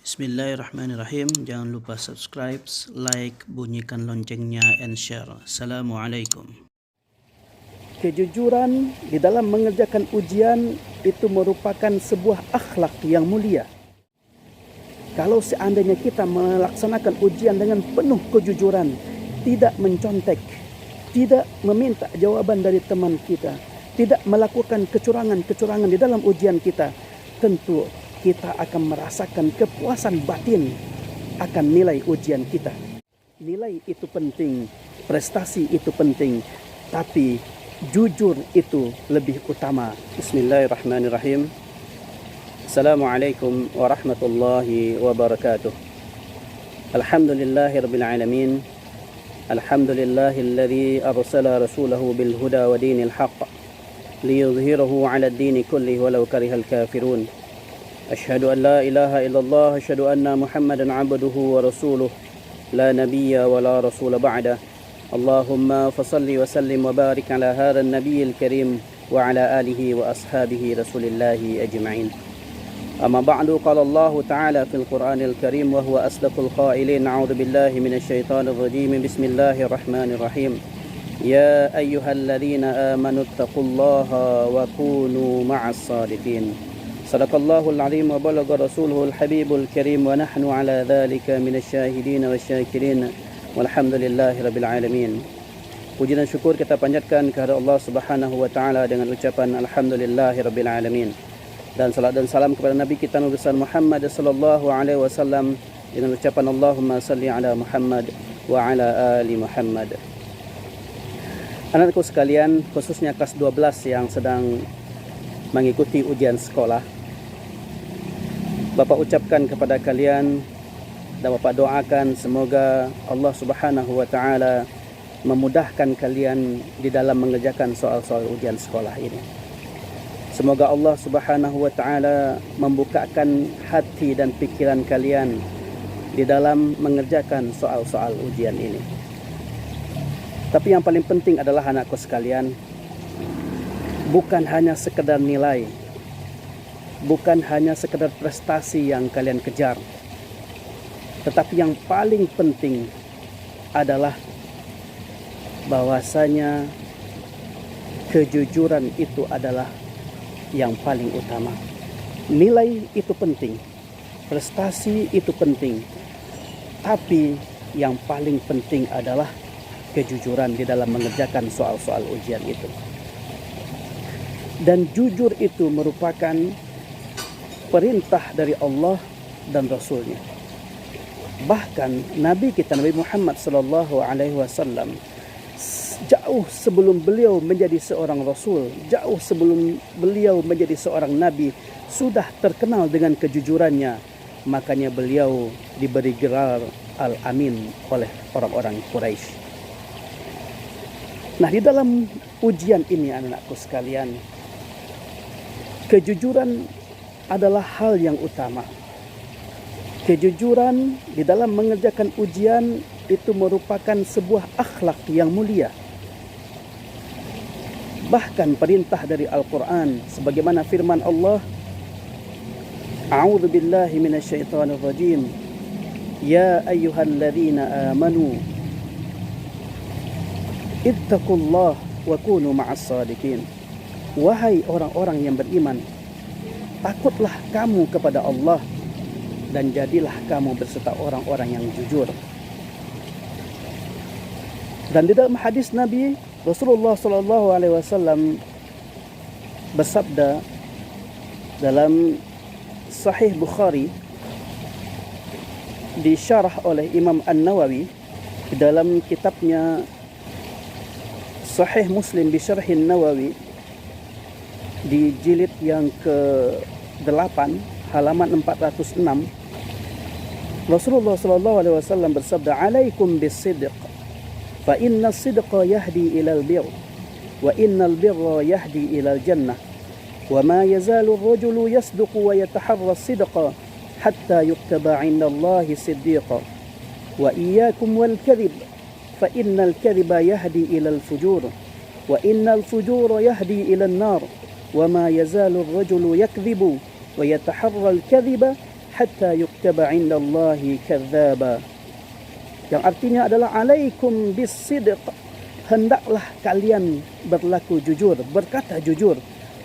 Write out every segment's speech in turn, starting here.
Bismillahirrahmanirrahim. Jangan lupa subscribe, like, bunyikan loncengnya, and share. Assalamualaikum. Kejujuran di dalam mengerjakan ujian itu merupakan sebuah akhlak yang mulia. Kalau seandainya kita melaksanakan ujian dengan penuh kejujuran, tidak mencontek, tidak meminta jawaban dari teman kita, tidak melakukan kecurangan-kecurangan di dalam ujian kita, tentu kita akan merasakan kepuasan batin akan nilai ujian kita. Nilai itu penting, prestasi itu penting, tapi jujur itu lebih utama. Bismillahirrahmanirrahim. Assalamualaikum warahmatullahi wabarakatuh. Alhamdulillahirabbil alamin. Alhamdulillahilladzi arsala rasulahu bil huda wa dinil haqq liyudhhirahu 'ala ad-dini kullihi walau karihal kafirun. أشهد أن لا إله إلا الله أشهد أن محمدا عبده ورسوله لا نبي ولا رسول بعده اللهم فصل وسلم وبارك على هذا النبي الكريم وعلى آله وأصحابه رسول الله أجمعين أما بعد قال الله تعالى في القرآن الكريم وهو أصدق القائلين أعوذ بالله من الشيطان الرجيم بسم الله الرحمن الرحيم يا أيها الذين آمنوا اتقوا الله وكونوا مع الصادقين صدق الله العظيم وبلغ رسوله الحبيب الكريم ونحن على ذلك من الشاهدين والشاكرين والحمد لله رب العالمين. Puji dan syukur kita panjatkan kepada Allah Subhanahu wa taala dengan ucapan alhamdulillahirabbil alamin. Dan salat dan salam kepada Nabi kita Nabi besar Muhammad sallallahu alaihi wasallam dengan ucapan Allahumma salli ala Muhammad wa ala ali Muhammad. Anak-anakku sekalian, khususnya kelas 12 yang sedang mengikuti ujian sekolah, Bapak ucapkan kepada kalian dan Bapak doakan semoga Allah Subhanahu wa taala memudahkan kalian di dalam mengerjakan soal-soal ujian sekolah ini. Semoga Allah Subhanahu wa taala membukakan hati dan pikiran kalian di dalam mengerjakan soal-soal ujian ini. Tapi yang paling penting adalah anakku sekalian, bukan hanya sekedar nilai, bukan hanya sekedar prestasi yang kalian kejar, tetapi yang paling penting adalah bahwasanya kejujuran itu adalah yang paling utama. Nilai itu penting, prestasi itu penting, tapi yang paling penting adalah kejujuran di dalam mengerjakan soal-soal ujian itu. Dan jujur itu merupakan perintah dari Allah dan Rasulnya. Bahkan Nabi kita Nabi Muhammad sallallahu alaihi wasallam jauh sebelum beliau menjadi seorang Rasul, jauh sebelum beliau menjadi seorang Nabi, sudah terkenal dengan kejujurannya. Makanya beliau diberi gelar Al-Amin oleh orang-orang Quraisy. Nah, di dalam ujian ini anak-anakku sekalian, kejujuran adalah hal yang utama. Kejujuran di dalam mengerjakan ujian itu merupakan sebuah akhlak yang mulia. Bahkan perintah dari Al-Quran sebagaimana firman Allah, A'udzu billahi minasyaitonir rajim. Ya ayyuhalladzina amanu ittaqullah wa kunu ma'as shadiqin. Wahai orang-orang yang beriman, takutlah kamu kepada Allah dan jadilah kamu berserta orang-orang yang jujur. Dan di dalam hadis Nabi, Rasulullah sallallahu alaihi wasallam bersabda dalam Sahih Bukhari, disyarah oleh Imam An-Nawawi dalam kitabnya Sahih Muslim bi Syarhin Nawawi di jilid yang ke-8 halaman 406, Rasulullah sallallahu alaihi wasallam bersabda, "Alaikum bis-sidq, fa inna as-sidqa yahdi ila al-birr, wa innal birra yahdi ila al-jannah, wa ma yazalu ar-rajulu yasduqu wa yataharra as-sidqa hatta yuktaba 'inda Allahi siddiqa, wa iyyakum wal-kadhib, fa innal kadhiba yahdi ila al-fujur, wa innal fujura yahdi ila an-nar." وما يزال الرجل يكذب ويتحرى الكذب hatta yuktaba 'indallahi kadzdzaba. Yang artinya adalah alaikum bisidq, hendaklah kalian berlaku jujur, berkata jujur.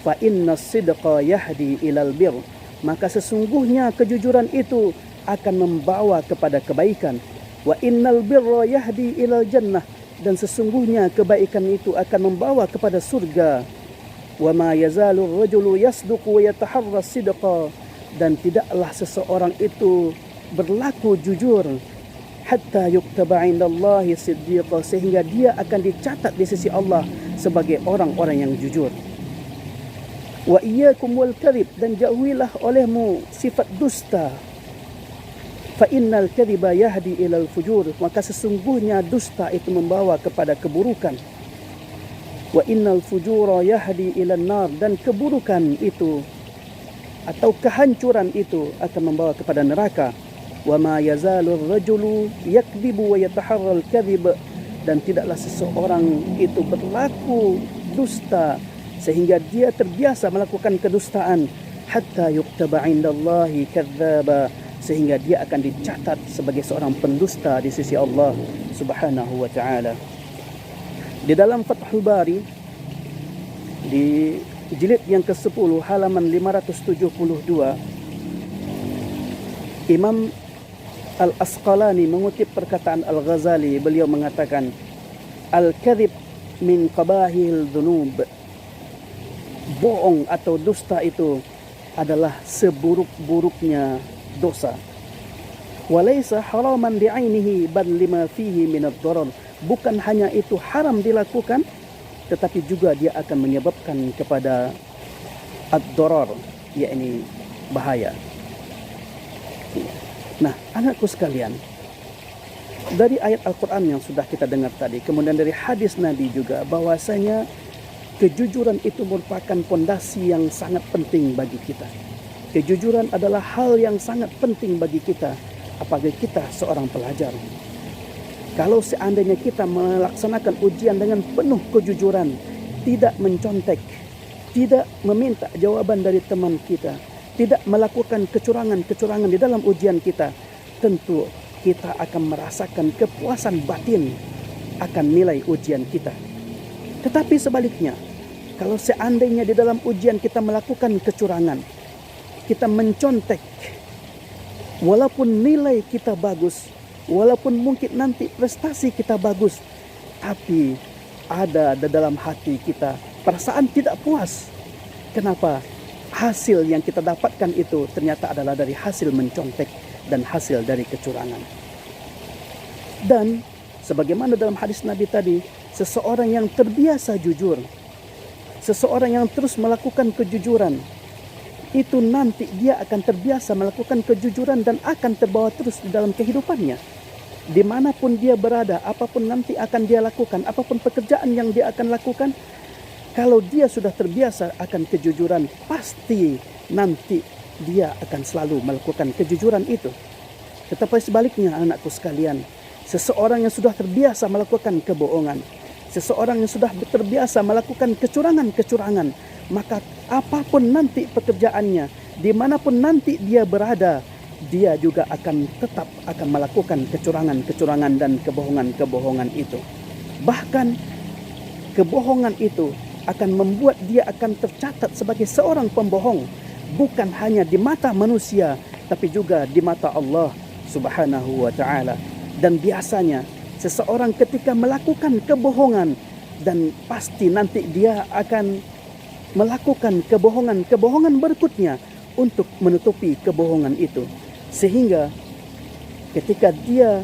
Fa innas sidqa yahdi ilal bir, maka sesungguhnya kejujuran itu akan membawa kepada kebaikan. Wa innal birra yahdi ilal jannah, dan sesungguhnya kebaikan itu akan membawa kepada surga. Wa ma yazalu ar-rajulu yasduqu wa yataharra sidqa, dan tidaklah seseorang itu berlaku jujur hatta yuktaba 'indallahi siddiqa, sehingga dia akan dicatat di sisi Allah sebagai orang-orang yang jujur. Wa iyyakum wal kadhib, dan jauhilah olehmu sifat dusta. Fa innal kadhiba yahdi ilal fujur, maka sesungguhnya dusta itu membawa kepada keburukan. Wa innal fujura yahdi ilan nar, dan keburukan itu atau kehancuran itu akan membawa kepada neraka. Wa ma yazalu ar-rajulu yakdzibu wa yataharra al-kadhib, dan tidaklah seseorang itu berlaku dusta sehingga dia terbiasa melakukan kedustaan, hatta yuktaba 'indallahi kadzdzaba, sehingga dia akan dicatat sebagai seorang pendusta di sisi Allah Subhanahu wa taala. Di dalam Fathul Bari di jilid yang ke-10 halaman 572, Imam Al-Asqalani mengutip perkataan Al-Ghazali. Beliau mengatakan, al-kadhib min qabahil dhunub, bohong atau dusta itu adalah seburuk-buruknya dosa. Walaysa haraman bi'ainihi bal lima fihi min ad-darar, bukan hanya itu haram dilakukan, tetapi juga dia akan menyebabkan kepada ad-darar, yakni bahaya. Nah, anakku sekalian, dari ayat Al-Quran yang sudah kita dengar tadi, kemudian dari hadis Nabi juga, bahwasanya kejujuran itu merupakan pondasi yang sangat penting bagi kita. Kejujuran adalah hal yang sangat penting bagi kita, apabila kita seorang pelajar. Kalau seandainya kita melaksanakan ujian dengan penuh kejujuran, tidak mencontek, tidak meminta jawaban dari teman kita, tidak melakukan kecurangan-kecurangan di dalam ujian kita, tentu kita akan merasakan kepuasan batin akan nilai ujian kita. Tetapi sebaliknya, kalau seandainya di dalam ujian kita melakukan kecurangan, kita mencontek, walaupun nilai kita bagus, walaupun mungkin nanti prestasi kita bagus, tapi ada di dalam hati kita perasaan tidak puas. Kenapa? Hasil yang kita dapatkan itu ternyata adalah dari hasil mencontek dan hasil dari kecurangan. Dan sebagaimana dalam hadis Nabi tadi, seseorang yang terbiasa jujur, seseorang yang terus melakukan kejujuran, itu nanti dia akan terbiasa melakukan kejujuran dan akan terbawa terus di dalam kehidupannya. Dimanapun dia berada, apapun nanti akan dia lakukan, apapun pekerjaan yang dia akan lakukan, kalau dia sudah terbiasa akan kejujuran, pasti nanti dia akan selalu melakukan kejujuran itu. Tetapi sebaliknya, anakku sekalian, seseorang yang sudah terbiasa melakukan kebohongan, seseorang yang sudah terbiasa melakukan kecurangan-kecurangan, maka apapun nanti pekerjaannya, dimanapun nanti dia berada, dia juga akan tetap akan melakukan kecurangan-kecurangan dan kebohongan-kebohongan itu. Bahkan kebohongan itu akan membuat dia akan tercatat sebagai seorang pembohong, bukan hanya di mata manusia, tapi juga di mata Allah Subhanahu wa ta'ala. Dan biasanya seseorang ketika melakukan kebohongan, dan pasti nanti dia akan melakukan kebohongan-kebohongan berikutnya untuk menutupi kebohongan itu. Sehingga ketika dia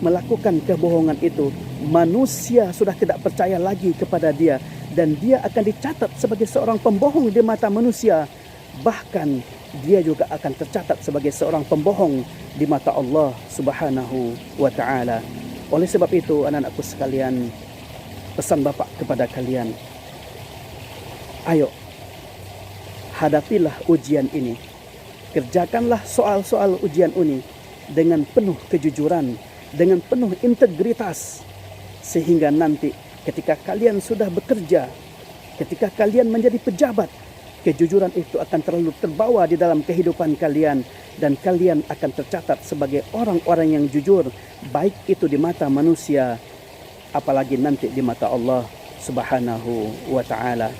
melakukan kebohongan itu, manusia sudah tidak percaya lagi kepada dia, dan dia akan dicatat sebagai seorang pembohong di mata manusia. Bahkan dia juga akan tercatat sebagai seorang pembohong di mata Allah Subhanahu wa ta'ala. Oleh sebab itu, anak-anakku sekalian, pesan Bapak kepada kalian, ayo hadapilah ujian ini. Kerjakanlah soal-soal ujian ini dengan penuh kejujuran, dengan penuh integritas, sehingga nanti ketika kalian sudah bekerja, ketika kalian menjadi pejabat, kejujuran itu akan terlalu terbawa di dalam kehidupan kalian, dan kalian akan tercatat sebagai orang-orang yang jujur, baik itu di mata manusia, apalagi nanti di mata Allah Subhanahu wa ta'ala.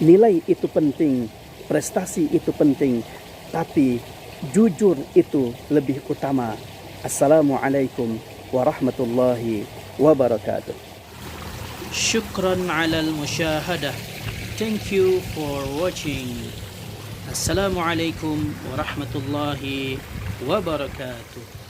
Nilai itu penting, prestasi itu penting, tapi jujur itu lebih utama. Assalamualaikum warahmatullahi wabarakatuh. Syukran alal musyahadah. Thank you for watching. Assalamualaikum warahmatullahi wabarakatuh.